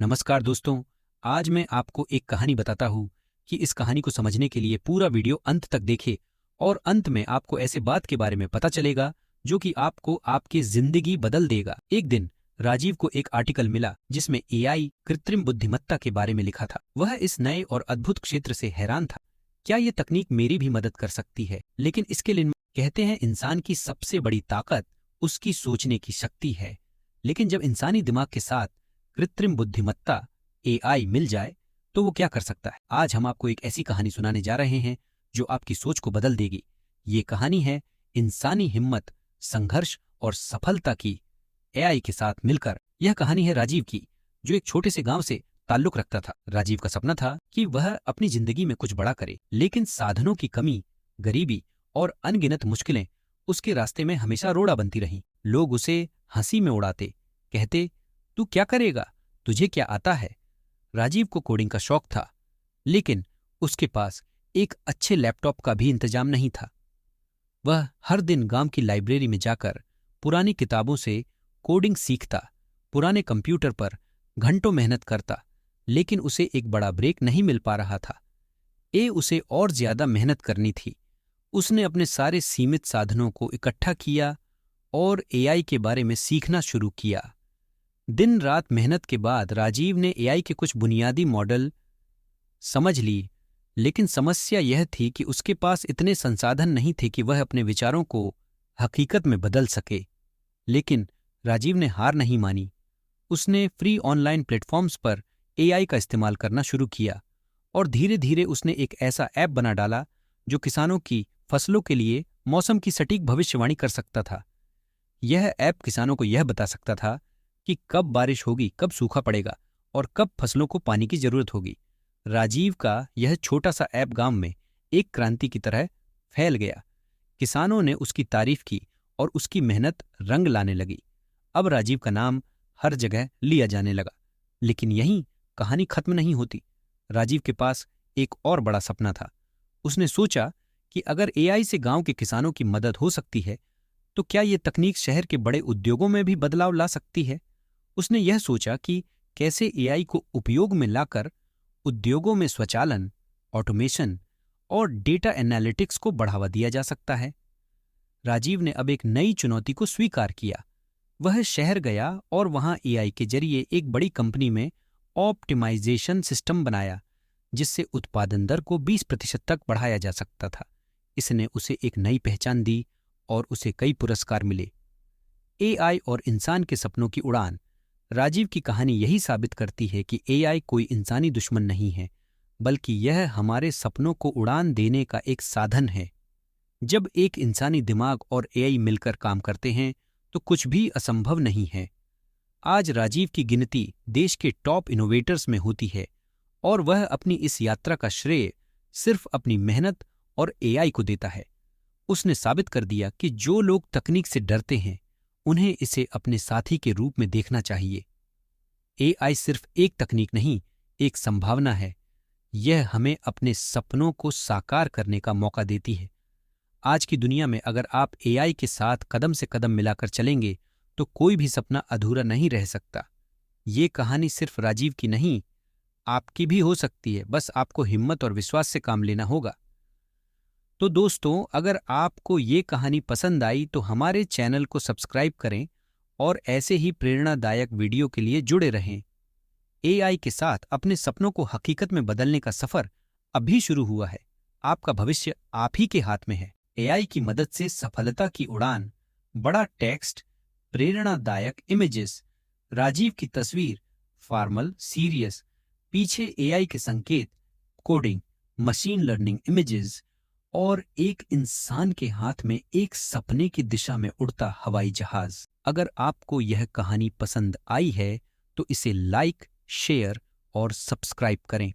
नमस्कार दोस्तों। आज मैं आपको एक कहानी बताता हूँ कि इस कहानी को समझने के लिए पूरा वीडियो अंत तक देखें और अंत में आपको ऐसे बात के बारे में पता चलेगा जो कि आपको आपकी जिंदगी बदल देगा। एक दिन राजीव को एक आर्टिकल मिला जिसमें एआई कृत्रिम बुद्धिमत्ता के बारे में लिखा था। वह इस नए और अद्भुत क्षेत्र से हैरान था। क्या ये तकनीक मेरी भी मदद कर सकती है? लेकिन इसके लिए कहते हैं इंसान की सबसे बड़ी ताकत उसकी सोचने की शक्ति है। लेकिन जब इंसानी दिमाग के साथ कृत्रिम बुद्धिमत्ता एआई मिल जाए तो वो क्या कर सकता है? आज हम आपको एक ऐसी कहानी सुनाने जा रहे हैं जो आपकी सोच को बदल देगी। ये कहानी है इंसानी हिम्मत, संघर्ष और सफलता की एआई के साथ मिलकर। यह कहानी है राजीव की, जो एक छोटे से गांव से ताल्लुक रखता था। राजीव का सपना था कि वह अपनी जिंदगी में कुछ बड़ा करे, लेकिन साधनों की कमी, गरीबी और अनगिनत मुश्किलें उसके रास्ते में हमेशा रोड़ा बनती रहीं। लोग उसे हंसी में उड़ाते, कहते, तू क्या करेगा, तुझे क्या आता है? राजीव को कोडिंग का शौक था, लेकिन उसके पास एक अच्छे लैपटॉप का भी इंतजाम नहीं था। वह हर दिन गांव की लाइब्रेरी में जाकर पुरानी किताबों से कोडिंग सीखता, पुराने कंप्यूटर पर घंटों मेहनत करता, लेकिन उसे एक बड़ा ब्रेक नहीं मिल पा रहा था। उसे और ज्यादा मेहनत करनी थी। उसने अपने सारे सीमित साधनों को इकट्ठा किया और एआई के बारे में सीखना शुरू किया। दिन रात मेहनत के बाद राजीव ने एआई के कुछ बुनियादी मॉडल समझ ली, लेकिन समस्या यह थी कि उसके पास इतने संसाधन नहीं थे कि वह अपने विचारों को हकीकत में बदल सके। लेकिन राजीव ने हार नहीं मानी। उसने फ्री ऑनलाइन प्लेटफॉर्म्स पर एआई का इस्तेमाल करना शुरू किया और धीरे धीरे उसने एक ऐसा ऐप बना डाला जो किसानों की फसलों के लिए मौसम की सटीक भविष्यवाणी कर सकता था। यह ऐप किसानों को यह बता सकता था कि कब बारिश होगी, कब सूखा पड़ेगा और कब फसलों को पानी की जरूरत होगी। राजीव का यह छोटा सा ऐप गांव में एक क्रांति की तरह फैल गया। किसानों ने उसकी तारीफ की और उसकी मेहनत रंग लाने लगी। अब राजीव का नाम हर जगह लिया जाने लगा। लेकिन यहीं कहानी खत्म नहीं होती। राजीव के पास एक और बड़ा सपना था। उसने सोचा कि अगर एआई से गांव के किसानों की मदद हो सकती है तो क्या ये तकनीक शहर के बड़े उद्योगों में भी बदलाव ला सकती है। उसने यह सोचा कि कैसे एआई को उपयोग में लाकर उद्योगों में स्वचालन, ऑटोमेशन और डेटा एनालिटिक्स को बढ़ावा दिया जा सकता है। राजीव ने अब एक नई चुनौती को स्वीकार किया। वह शहर गया और वहां एआई के जरिए एक बड़ी कंपनी में ऑप्टिमाइजेशन सिस्टम बनाया, जिससे उत्पादन दर को 20% तक बढ़ाया जा सकता था। इसने उसे एक नई पहचान दी और उसे कई पुरस्कार मिले। एआई और इंसान के सपनों की उड़ान। राजीव की कहानी यही साबित करती है कि एआई कोई इंसानी दुश्मन नहीं है, बल्कि यह हमारे सपनों को उड़ान देने का एक साधन है। जब एक इंसानी दिमाग और एआई मिलकर काम करते हैं तो कुछ भी असंभव नहीं है। आज राजीव की गिनती देश के टॉप इनोवेटर्स में होती है और वह अपनी इस यात्रा का श्रेय सिर्फ अपनी मेहनत और एआई को देता है। उसने साबित कर दिया कि जो लोग तकनीक से डरते हैं उन्हें इसे अपने साथी के रूप में देखना चाहिए। एआई सिर्फ एक तकनीक नहीं, एक संभावना है। यह हमें अपने सपनों को साकार करने का मौका देती है। आज की दुनिया में अगर आप एआई के साथ कदम से कदम मिलाकर चलेंगे तो कोई भी सपना अधूरा नहीं रह सकता। ये कहानी सिर्फ राजीव की नहीं, आपकी भी हो सकती है। बस आपको हिम्मत और विश्वास से काम लेना होगा। तो दोस्तों, अगर आपको ये कहानी पसंद आई तो हमारे चैनल को सब्सक्राइब करें और ऐसे ही प्रेरणादायक वीडियो के लिए जुड़े रहें। एआई के साथ अपने सपनों को हकीकत में बदलने का सफर अभी शुरू हुआ है। आपका भविष्य आप ही के हाथ में है। एआई की मदद से सफलता की उड़ान। बड़ा टेक्स्ट, प्रेरणादायक इमेजेस, राजीव की तस्वीर, फॉर्मल, सीरियस, पीछे एआई के संकेत, कोडिंग, मशीन लर्निंग इमेजेस और एक इंसान के हाथ में एक सपने की दिशा में उड़ता हवाई जहाज। अगर आपको यह कहानी पसंद आई है तो इसे लाइक, शेयर और सब्सक्राइब करें।